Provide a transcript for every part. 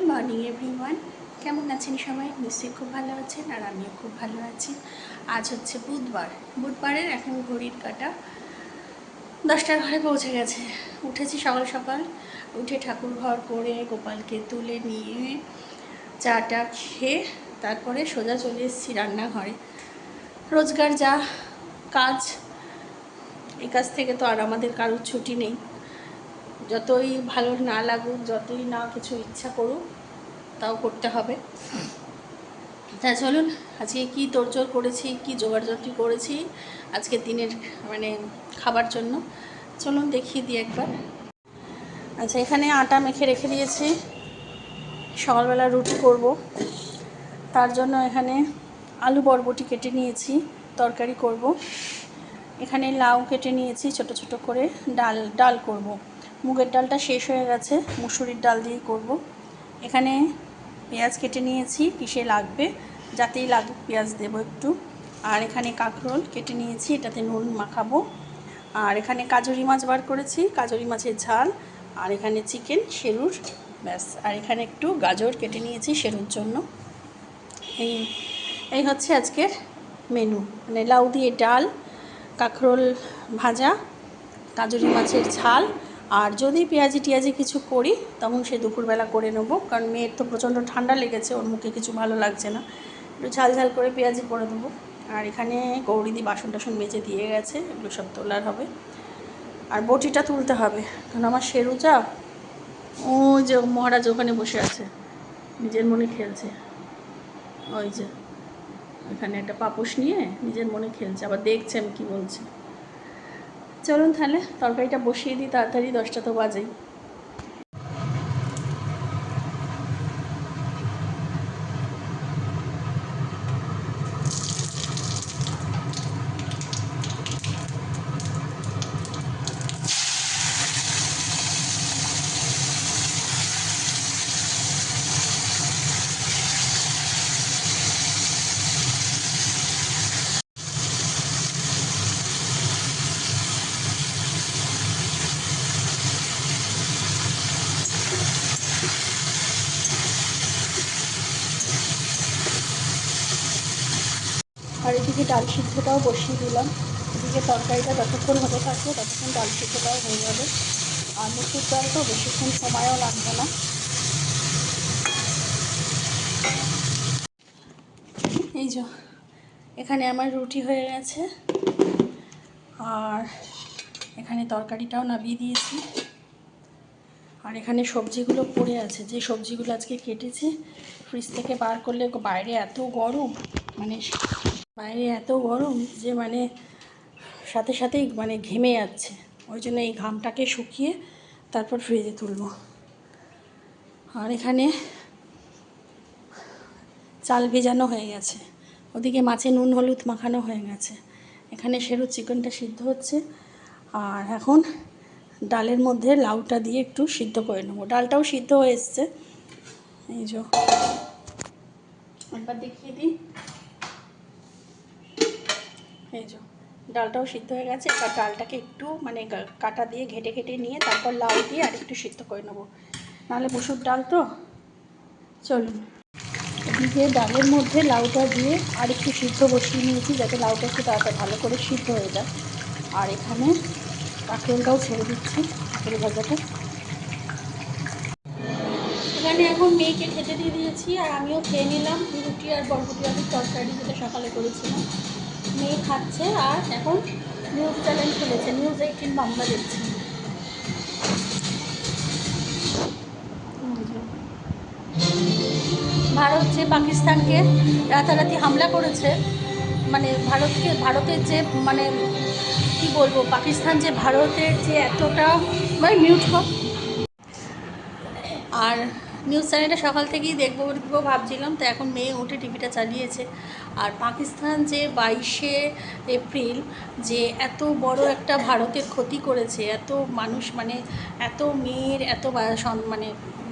Morning everyone, কেমন আছেন সবাই? নিশ্চয়ই খুব ভালো আছেন, আর আমিও খুব ভালো আছি। আজ হচ্ছে বুধবারের এখন ঘড়ির কাঁটা 10টার ঘরে পৌঁছে গেছে। উঠেছি সকাল সকাল, উঠে ঠাকুর ঘর করে গোপালকে তুলে নিয়ে চাটা খেয়ে তারপরে সোজা চলে এসেছি রান্নাঘরে। রোজগার যা কাজ, এই কাজ থেকে তো আর আমাদের কারোর ছুটি নেই। যতই ভালো না লাগুক, যতই না কিছু ইচ্ছা করুক, তাও করতে হবে। তা চলুন, আজকে কী তোড়জোড় করেছি, কী জোগাড়যন্ত্রী করেছি আজকে দিনের খাবার জন্য, চলুন দেখিয়ে দিই একবার। আচ্ছা, এখানে আটা মেখে রেখে দিয়েছি, সকালবেলা রুটি করব। তার জন্য এখানে আলু বরবটি কেটে নিয়েছি, তরকারি করব। এখানে লাউ কেটে নিয়েছি ছোট ছোট করে, ডাল করব। মুগের ডালটা শেষ হয়ে গেছে, মুসুরির ডাল দিয়ে করব। এখানে পেঁয়াজ কেটে নিয়েছি, কিসে লাগবে, যাতেই লাগুক পেঁয়াজ দেবো একটু। আর এখানে কাঁকরোল কেটে নিয়েছি, এটাতে নুন মাখাবো। আর এখানে কাজুরি মাছ বার করেছি, কাজুরি মাছের ঝাল। আর এখানে চিকেন শেরুর, ব্যাস। আর এখানে একটু গাজর কেটে নিয়েছি শেরুর জন্য। এই হচ্ছে আজকের মেনু, মানে লাউ দিয়ে ডাল, কাঁকরোল ভাজা, কাজুরি মাছের ঝাল। আর যদি পেঁয়াজি টিয়াজি কিছু করি তখন সে দুপুরবেলা করে নেবো, কারণ মেয়ের তো প্রচণ্ড ঠান্ডা লেগেছে, ওর মুখে কিছু ভালো লাগছে না, একটু ঝাল ঝাল করে পেঁয়াজি করে দেবো। আর এখানে গৌরীদি বাসন টাসন মেজে দিয়ে গেছে, এগুলো সব তোলার হবে। আর বটিটা তুলতে হবে, কারণ আমার শেরুজা ওই যে মহারাজ ওখানে বসে আছে, নিজের মনে খেলছে। ওই যে এখানে একটা পাপোশ নিয়ে নিজের মনে খেলছে, আবার দেখছে আমি কী বলছি। চলুন তাহলে তরকারিটা বসিয়ে দিই তাড়াতাড়ি, 10টা তো বাজেই। আর এদিকে ডাল সিদ্ধটাও বসিয়ে দিলাম। এদিকে তরকারিটা যতক্ষণ হতে থাকবে ততক্ষণ ডাল সিদ্ধটাও হয়ে যাবে। আর মুসুর ডাল তো বেশিক্ষণ সময়ও লাগবে না। এই যে এখানে আমার রুটি হয়ে গেছে, আর এখানে তরকারিটাও নামিয়ে দিয়েছি। আর এখানে সবজিগুলো পড়ে আছে, যে সবজিগুলো আজকে কেটেছি ফ্রিজ থেকে বার করলে, বাইরে এত গরম, যে মানে সাথে সাথেই মানে ঘেমে যাচ্ছে, ওই জন্য এই ঘামটাকে শুকিয়ে তারপর ফ্রিজে তুলব। আর এখানে চাল ভেজানো হয়ে গেছে, ওদিকে মাছে নুন হলুদ মাখানো হয়ে গেছে। এখানে শেরুর চিকেনটা সিদ্ধ হচ্ছে। আর এখন ডালের মধ্যে লাউটা দিয়ে একটু সিদ্ধ করে নেবো। ডালটাও সিদ্ধ হয়ে এসছে, এই যে একবার দেখিয়ে দিই। এই যে ডালটাও সিদ্ধ হয়ে গেছে। এবার ডালটাকে একটু মানে কাটা দিয়ে ঘেটে নিয়ে তারপর লাউ দিয়ে আর একটু সিদ্ধ করে নেবো, নাহলে মুসুর ডাল তো। চলুন, এদিকে ডালের মধ্যে লাউটা দিয়ে আর একটু সিদ্ধ বসিয়ে নিয়েছি, যাতে লাউটা একটু তাড়াতাড়ি ভালো করে সিদ্ধ হয়ে যায়। আর এখানে কাঁকরোলটাও ছেড়ে দিচ্ছি, কাঁকরোল ভাজাটা। এখানে এখন মেয়েকে খেতে দিয়ে দিয়েছি, আর আমিও খেয়ে নিলাম রুটি আর বরবটি আলুর তরকারি, যেটা সকালে করেছিলাম। মেয়ে খাচ্ছে, আর এখন নিউজ চ্যানেল খুলেছে, নিউজ 18 বাংলা দেখছি। ভারত যে পাকিস্তানকে রাতারাতি হামলা করেছে, মানে ভারতের যে মানে কি বলবো, পাকিস্তান যে ভারতের যে এতটা মিউট কর। আর নিউজ চ্যানেলটা সকাল থেকেই দেখবো ভাবছিলাম, তো এখন মেয়ে উঠে টিভিটা চালিয়েছে। আর পাকিস্তান যে 22শে এপ্রিল যে এত বড় একটা ভারতের ক্ষতি করেছে, এত মানুষ মানে এত মেয়ের এত মানে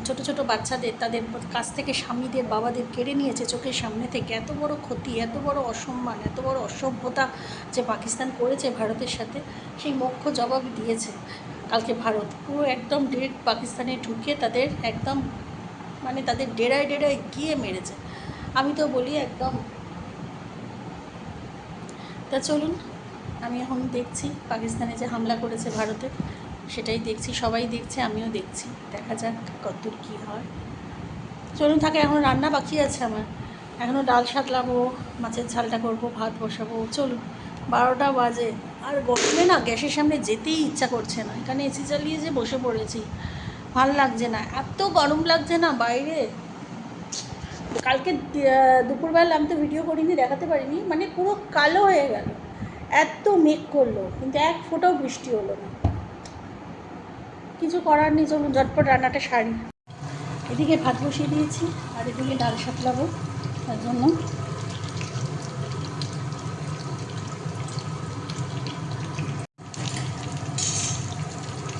ছোট ছোট বাচ্চাদের তাদের কাছ থেকে স্বামীদের বাবাদের কেড়ে নিয়েছে চোখের সামনে থেকে, এত বড় ক্ষতি, এত বড় অসম্মান, এত বড় অসভ্যতা যে পাকিস্তান করেছে ভারতের সাথে, সেই মোক্ষ জবাব দিয়েছে কালকে ভারত। পুরো একদম ডিরেক্ট পাকিস্তানে ঢুকে তাদের একদম মানে তাদের ডেরায় ডেরায় গিয়ে মেরেছে। আমি তো বলি একদম। তা চলুন, আমি এখন দেখছি পাকিস্তানে যে হামলা করেছে ভারতে, সেটাই দেখছি, সবাই দেখছে, আমিও দেখছি। দেখা যাক কতদূর কী হয়। চলুন থাকে, এখন রান্না বাকি আছে আমার, এখনও ডাল সাতলাবো, মাছের ঝালটা করবো, ভাত বসাবো। চলুন, 12টা বাজে, আর গরমে না গ্যাসের সামনে যেতেই ইচ্ছা করছে না। এখানে এসি চালিয়ে যে বসে পড়েছি, ভাল লাগছে না, এত গরম লাগছে না বাইরে। কালকে দুপুরবেলা আমি তো ভিডিও করিনি, দেখাতে পারিনি, মানে পুরো কালো হয়ে গেল, এত মেঘ করলো, কিন্তু এক ফোঁটাও বৃষ্টি হলো না। কিছু করার নেই, চলুন ঝটপট রান্নাটা সারি। এদিকে ভাত বসিয়ে দিয়েছি, আর এদিকে ডাল সাতলাবো, তার জন্য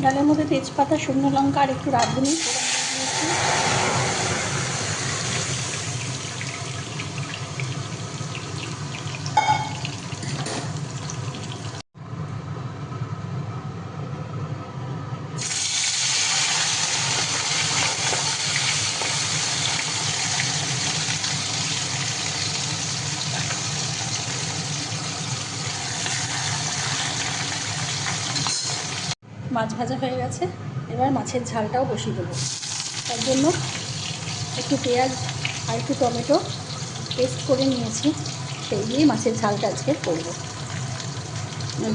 ডালের মধ্যে তেজপাতা, শুকনো লঙ্কা আর একটু রাঁধুনি দিয়েছি। মাছ ভাজা হয়ে গেছে, এবার মাছের ঝালটাও বসিয়ে দেবো। তার জন্য একটু পেঁয়াজ আর একটু টমেটো পেস্ট করে নিয়েছি, সেই দিয়েই মাছের ঝালটা আজকে করবো।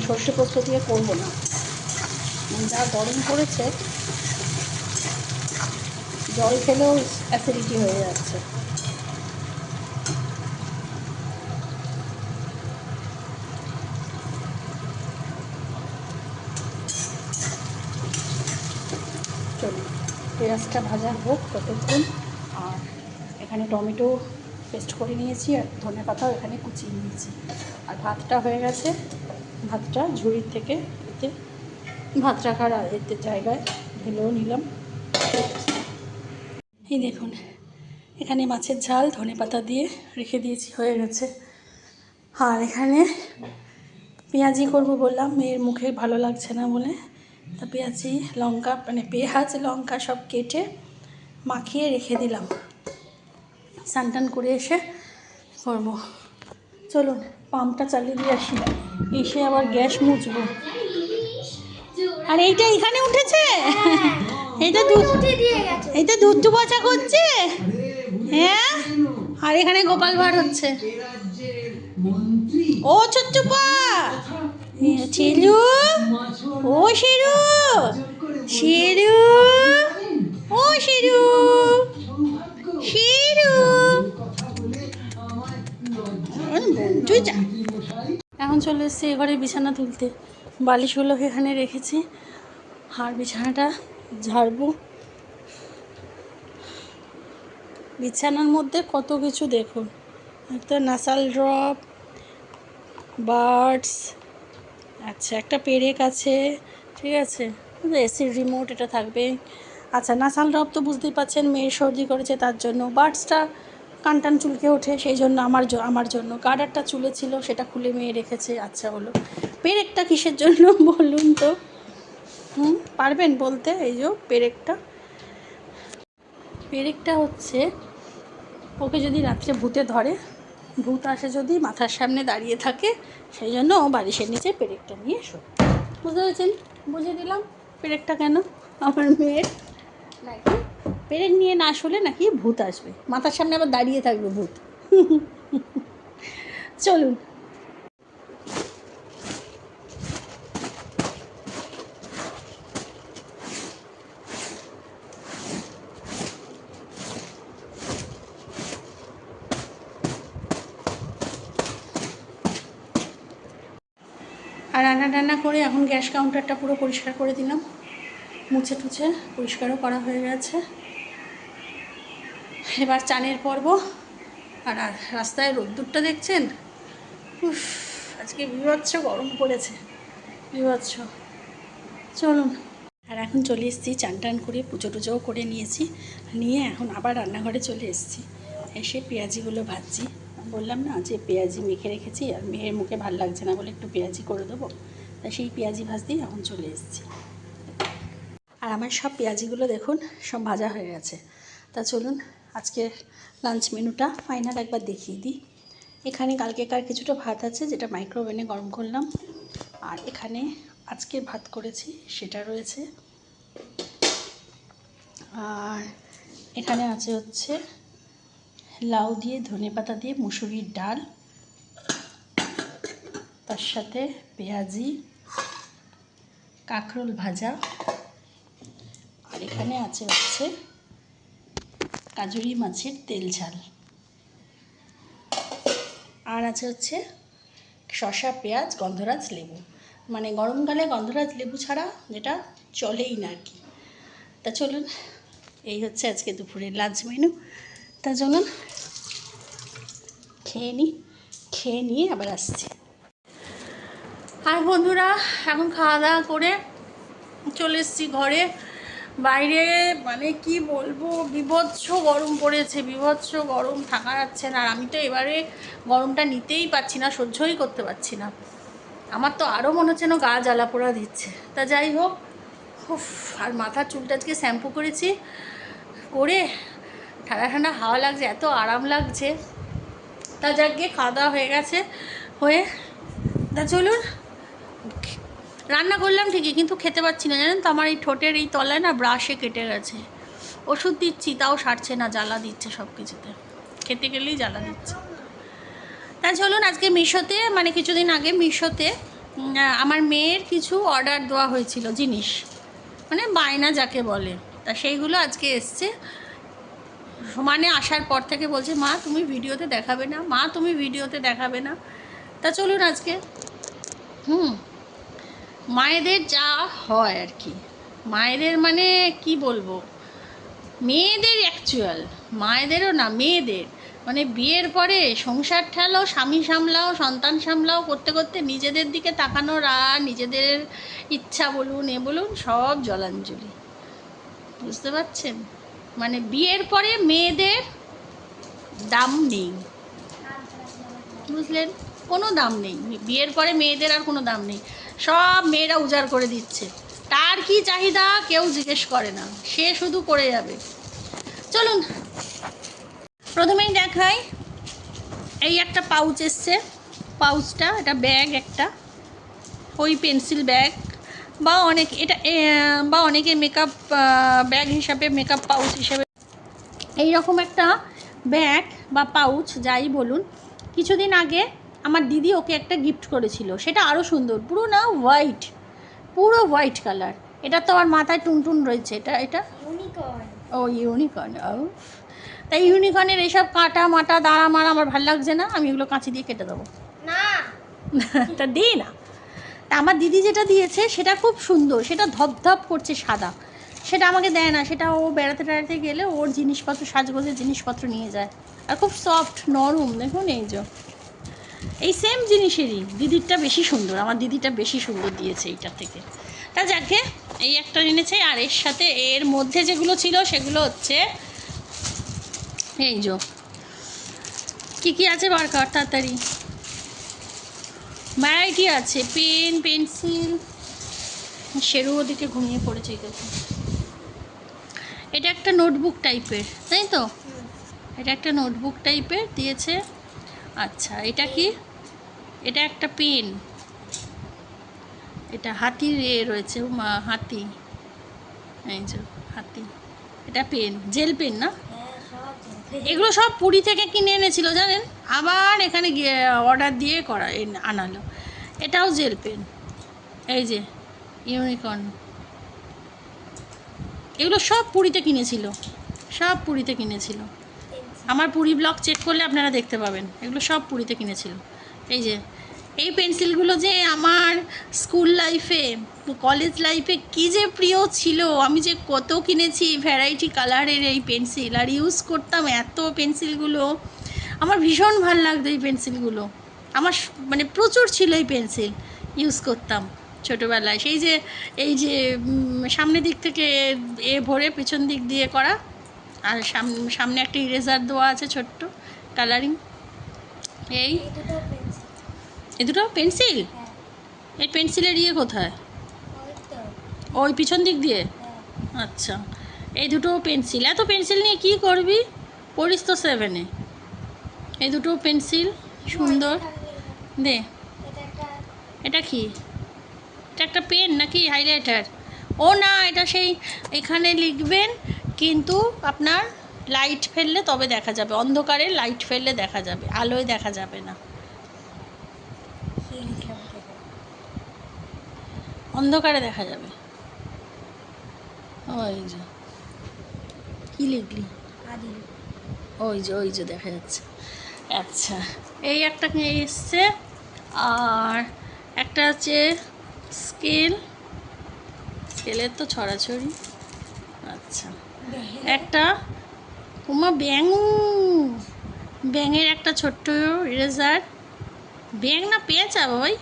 সর্ষে পোস্ত দিয়ে করবো না, যা গরম পড়েছে, জল খেলেও অ্যাসিডিটি হয়ে যাচ্ছে। চলুন পেঁয়াজটা ভাজা হোক ততক্ষণ। আর এখানে টমেটো পেস্ট করে নিয়েছি, আর ধনে পাতাও এখানে কুচিয়ে নিয়েছি। আর ভাতটা হয়ে গেছে, ভাতটা ঝুড়ির থেকে এতে ভাত রাখার এতে জায়গায় ঢেলেও নিলাম। এই দেখুন, এখানে মাছের ঝাল ধনে পাতা দিয়ে রেখে দিয়েছি, হয়ে গেছে। আর এখানে পেঁয়াজি করবো বললাম, মেয়ের মুখে ভালো লাগছে না বলে, তা পেঁয়াজি লঙ্কা, মানে পেঁয়াজ লঙ্কা সব কেটে মাখিয়ে রেখে দিলাম, স্নান করে এসে করবো। চলুন পাম্পটা চালিয়ে দিয়ে আসি, এসে আবার গ্যাস মুছবো। আর এইটা এখানে উঠেছে, এইটা দুধ দুবাচা করছে, হ্যাঁ। আর এখানে গোপাল ভাঁড় হচ্ছে, ও ছোট্টুপা, ছেলু, ও শেরু, শেরু, ও শেরু, শেরু, এখন চলে এসছি এবারে বিছানা তুলতে। বালিশগুলো এখানে রেখেছি, আর বিছানাটা ঝাড়বো। বিছানার মধ্যে কত কিছু দেখুন, একটা নাসাল ড্রপ, বার্ডস, আচ্ছা একটা পেরেক আছে, ঠিক আছে, এসির রিমোট এটা থাকবে। আচ্ছা নাসাল ড্রপ তো বুঝতেই পারছেন, মেয়ের সর্দি করেছে তার জন্য। বার্ডসটা কানটান চুলকে ওঠে, সেই জন্য আমার জন্য। গার্ডারটা চুলে ছিল, সেটা খুলে মেয়ে রেখেছে। আচ্ছা হলো, পেরেকটা কিসের জন্য বলুন তো? পারবেন বলতে? এই যে পেরেকটা হচ্ছে, ওকে যদি রাত্রে ভূতে ধরে, ভূত আসে যদি মাথার সামনে দাঁড়িয়ে থাকে, সেই জন্য ও বালিশের নিচে পেরেকটা নিয়ে শোয়। বুঝতে পেরেছেন? বুঝিয়ে দিলাম পেরেকটা কেন আমার মেয়ের। নাকি পেরেক নিয়ে না শুলে নাকি ভূত আসবে, মাথার সামনে আবার দাঁড়িয়ে থাকবে ভূত। চলুন আর রান্না করে এখন গ্যাস কাউন্টারটা পুরো পরিষ্কার করে দিলাম, মুছে টুছে পরিষ্কারও করা হয়ে গেছে। এবার চানের পর্ব। আর রাস্তায় রোদ্দুরটা দেখছেন, উফ, আজকে বিভৎস গরম পড়েছে, বিভৎস। চলুন, আর এখন চলে এসেছি, চান টান করে পুজো টুজোও করে নিয়েছি, নিয়ে এখন আবার রান্নাঘরে চলে এসেছি। এসে পেঁয়াজিগুলো ভাজছি, বললাম না যে পেঁয়াজি মেখে রেখেছি, আর মেয়ের মুখে ভাল লাগছে না বলে একটু পেঁয়াজি করে দেবো, তা সেই পেঁয়াজি ভাজতেই এখন চলে এসেছি। আর আমার সব পেঁয়াজিগুলো দেখুন সব ভাজা হয়ে গেছে। তা চলুন আজকের লাঞ্চ মেনুটা ফাইনাল একবার দেখিয়ে দিই। এখানে কালকেকার কিছুটা ভাত আছে যেটা মাইক্রোওভেনে গরম করলাম, আর এখানে আজকে ভাত করেছি সেটা রয়েছে, আর এখানে আছে হচ্ছে লাউ দিয়ে ধনেপাতা দিয়ে মুসুরির ডাল, তার সাথে পেঁয়াজি, কাঁকরোল ভাজা, আর এখানে আছে হচ্ছে কাজুরি মাছের তেল ঝাল, আর আছে হচ্ছে শসা পেঁয়াজ গন্ধরাজ লেবু। মানে গরমকালে গন্ধরাজ লেবু ছাড়া যেটা চলেই না আর কি। তা চলুন এই হচ্ছে আজকে দুপুরের লাঞ্চ মেনু। তা চলুন খেয়ে নিয়ে আবার আসছি। আর বন্ধুরা এখন খাওয়া দাওয়া করে চলে এসেছি ঘরে। বাইরে মানে কি বলবো, বীভৎস গরম পড়েছে, বীভৎস গরম, থাকা যাচ্ছে না। আর আমি তো এবারে গরমটা নিতেই পারছি না, সহ্যই করতে পারছি না। আমার তো আরও মনে হচ্ছে না গা জ্বালা পোড়া দিচ্ছে। তা যাই হোক, আর মাথার চুলটা আজকে শ্যাম্পু করেছি, করে ঠান্ডা ঠান্ডা হাওয়া লাগছে, এত আরাম লাগছে। তা যাক গিয়ে খাওয়া দাওয়া হয়ে গেছে, হয়ে তা চলুন। রান্না করলাম ঠিকই, কিন্তু খেতে পাচ্ছি না জানেন তো, আমার এই ঠোঁটের এই তলায় না ব্রাশে কেটে গেছে। ওষুধ দিচ্ছি তাও সারছে না, জ্বালা দিচ্ছে সব কিছুতে, খেতে গেলেই জ্বালা দিচ্ছে। তা চলুন আজকে মিশোতে, মানে কিছুদিন আগে মিশোতে আমার মেয়ের কিছু অর্ডার দেওয়া হয়েছিল, জিনিস মানে বায়না যাকে বলে, তা সেইগুলো আজকে এসছে। মানে আসার পর থেকে বলছে মা তুমি ভিডিওতে দেখাবে না, মা তুমি ভিডিওতে দেখাবে না। তা চলুন আজকে মায়েদের যা হয় আর কি, মায়েদের মানে কি বলবো, মেয়েদের অ্যাকচুয়াল, মায়েদেরও না মেয়েদের, মানে বিয়ের পরে সংসার ঠেলাও, স্বামী সামলাও, সন্তান সামলাও করতে করতে নিজেদের দিকে তাকানোর আর নিজেদের ইচ্ছা বলুন এ বলুন সব জলাঞ্জলি, বুঝতে পারছেন? মানে বিয়ের পরে মেয়েদের দাম নেই, বুঝলেন? কোনো দাম নেই বিয়ের পরে মেয়েদের, আর কোনো দাম নেই। সব মেয়েরা উজাড় করে দিচ্ছে, তার কি চাহিদা কেউ জিজ্ঞেস করে না, সে শুধু করে যাবে। চলুন প্রথমেই দেখাই, এই একটা পাউচ এসছে, পাউচটা এটা ব্যাগ একটা, ওই পেন্সিল ব্যাগ বা অনেক এটা বা অনেকে মেকআপ ব্যাগ হিসাবে, মেকআপ পাউচ হিসাবে এইরকম একটা ব্যাগ বা পাউচ যাই বলুন। কিছুদিন আগে আমার দিদি ওকে একটা গিফট করেছিল, সেটা আরও সুন্দর, পুরো না হোয়াইট, পুরো হোয়াইট কালার। এটা তো আমার মাথায় টুনটুন রয়েছে, এটা ইউনিকর্ন। ও ইউনিকর্ন, ও তাই ইউনিকর্নের এইসব কাটা মাটা দাঁড়া মারা আমার ভালো লাগছে না, আমি এগুলো কাঁচি দিয়ে কেটে দেবো না। তা দিই না। তা আমার দিদি যেটা দিয়েছে সেটা খুব সুন্দর, সেটা ধপধপ করছে সাদা, সেটা আমাকে দেয় না, সেটা ও বেড়াতে টেড়াতে গেলে ওর জিনিসপত্র, সাজগোজের জিনিসপত্র নিয়ে যায়, আর খুব সফট নরম। দেখুন এই যে এই সেম জিনিসেরই দিদিরটা বেশি সুন্দর, আমার দিদিটা বেশি সুন্দর দিয়েছে এইটার থেকে। তা যাকে এই একটা এনেছে, আর এর সাথে এর মধ্যে যেগুলো ছিল সেগুলো হচ্ছে এই যে কী আছে বার কর তাড়াতাড়ি, ভ্যারাইটি আছে, পেন, পেন্সিল। শেরু ওদিকে ঘুমিয়ে পড়েছে, দেখুন এটা একটা নোটবুক টাইপের, তাই তো, এটা একটা নোটবুক টাইপের দিয়েছে। আচ্ছা এটা কি, এটা একটা পেন, এটা হাতির রয়েছে, হাতি, এই যে হাতি, এটা পেন, জেল পেন না, এগুলো সব পুরী থেকে কিনে এনেছিল জানেন, আবার এখানে গিয়ে অর্ডার দিয়ে আনালো। এটাও জেল পেন, এই যে ইউনিকর্ন, এগুলো সব পুরীতে কিনেছিল, সব পুরীতে কিনেছিল। আমার পুরী ব্লগ চেক করলে আপনারা দেখতে পাবেন, এগুলো সব পুরীতে কিনেছিল। এই যে এই পেন্সিলগুলো যে আমার স্কুল লাইফে, কলেজ লাইফে কী যে প্রিয় ছিল, আমি যে কত কিনেছি ভ্যারাইটি কালারের এই পেন্সিল, আর ইউজ করতাম এত পেন্সিলগুলো, আমার ভীষণ ভালো লাগতো এই পেন্সিলগুলো, আমার মানে প্রচুর ছিল এই পেন্সিল, ইউজ করতাম ছোটোবেলায়। এই যে সামনের দিক থেকে এ ভরে পিছন দিক দিয়ে করা, আর সামনে একটা ইরেজার দেওয়া আছে ছোট্ট কালারিং। এই দুটো পেন্সিল, এই পেন্সিলের কোথায়, ওই পিছন দিক দিয়ে, আচ্ছা এই দুটো পেন্সিল, এত পেন্সিল নিয়ে কি করবি? পড়িস তো 7-এ। এই দুটো পেন্সিল সুন্দর, দে। এটা কি? এটা একটা পেন নাকি হাইলাইটার? ও না, এটা সেই এখানে লিখবেন, কিন্তু আপনার লাইট ফেললে তবে দেখা যাবে, অন্ধকারে লাইট ফেললে দেখা যাবে, আলোয় দেখা যাবে না। অন্ধকারে দেখা যাবে। ওই যে কি লিখলি? ওই যে দেখা যাচ্ছে। আচ্ছা, এই একটা নিয়ে এসছে, আর একটা হচ্ছে স্কেলের তো ছড়াছড়ি। আচ্ছা, একটা ব্যাঙের একটা ছোট্ট ইরেজার। ব্যাঙ না পেঁচা বাবাই?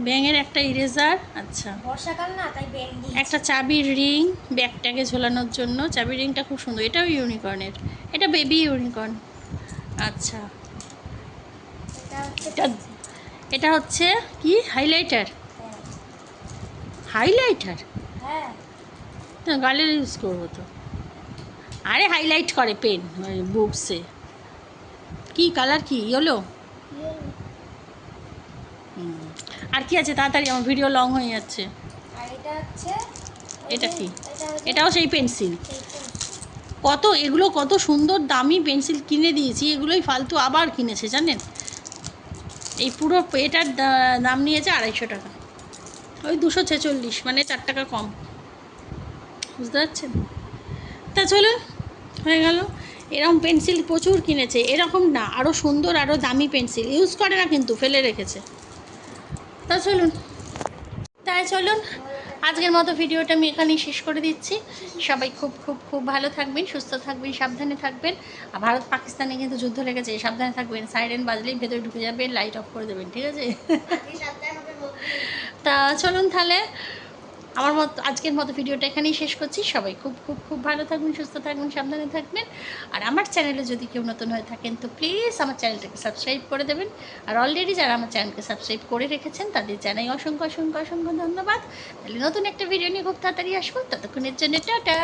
ব্যাঙের একটা ইরেজার। আচ্ছা, বর্ষাকাল না, তাই একটা চাবির রিং ব্যাগটাকে ঝোলানোর জন্য। চাবির রিংটা খুব সুন্দর, এটাও ইউনিকর্নের, এটা বেবি ইউনিকর্ন। আচ্ছা, এটা হচ্ছে কি? হাইলাইটার। হ্যাঁ, গালের ইউজ করবো তো। আরে হাইলাইট করে পেন বুকসে। কি কালার? কি ইয়েলো? আর কি আছে তাড়াতাড়ি, আমার ভিডিও লং হয়ে যাচ্ছে। আর এটা হচ্ছে, এটা কি? এটাও সেই পেন্সিল। কত এগুলো, কত সুন্দর দামি পেন্সিল কিনে দিয়েছি, এগুলোই ফালতু আবার কিনেছে জানেন। এই পুরো এটার দাম নিয়েছে 250 টাকা, ওই 246, মানে 4 টাকা কম, বুঝতে পারছেন? তা চলুন, হয়ে গেল। এরকম পেন্সিল প্রচুর কিনেছে, এরকম না, আরও সুন্দর আরও দামি পেন্সিল ইউজ করে না, কিন্তু ফেলে রেখেছে। তা চলুন, আজকের মতো ভিডিওটা আমি এখানেই শেষ করে দিচ্ছি। সবাই খুব খুব খুব ভালো থাকবেন, সুস্থ থাকবেন, সাবধানে থাকবেন। আর ভারত পাকিস্তানে কিন্তু যুদ্ধ লেগেছে, সাবধানে থাকবেন। সাইরেন বাজলেই ভেতরে ঢুকে যাবেন, লাইট অফ করে দেবেন, ঠিক আছে? তা চলুন তাহলে, আজকের মতো ভিডিওটা এখানেই শেষ করছি। সবাই খুব খুব খুব ভালো থাকবেন, সুস্থ থাকবেন, সাবধানে থাকবেন। আর আমার চ্যানেলে যদি কেউ নতুন হয়ে থাকেন তো প্লিজ আমার চ্যানেলটাকে সাবস্ক্রাইব করে দেবেন। আর অলরেডি যারা আমার চ্যানেলকে সাবস্ক্রাইব করে রেখেছেন তাদের জানাই অসংখ্য অসংখ্য অসংখ্য ধন্যবাদ। তাহলে নতুন একটা ভিডিও নিয়ে খুব তাড়াতাড়ি আসবো, ততক্ষণের জন্য টাটা।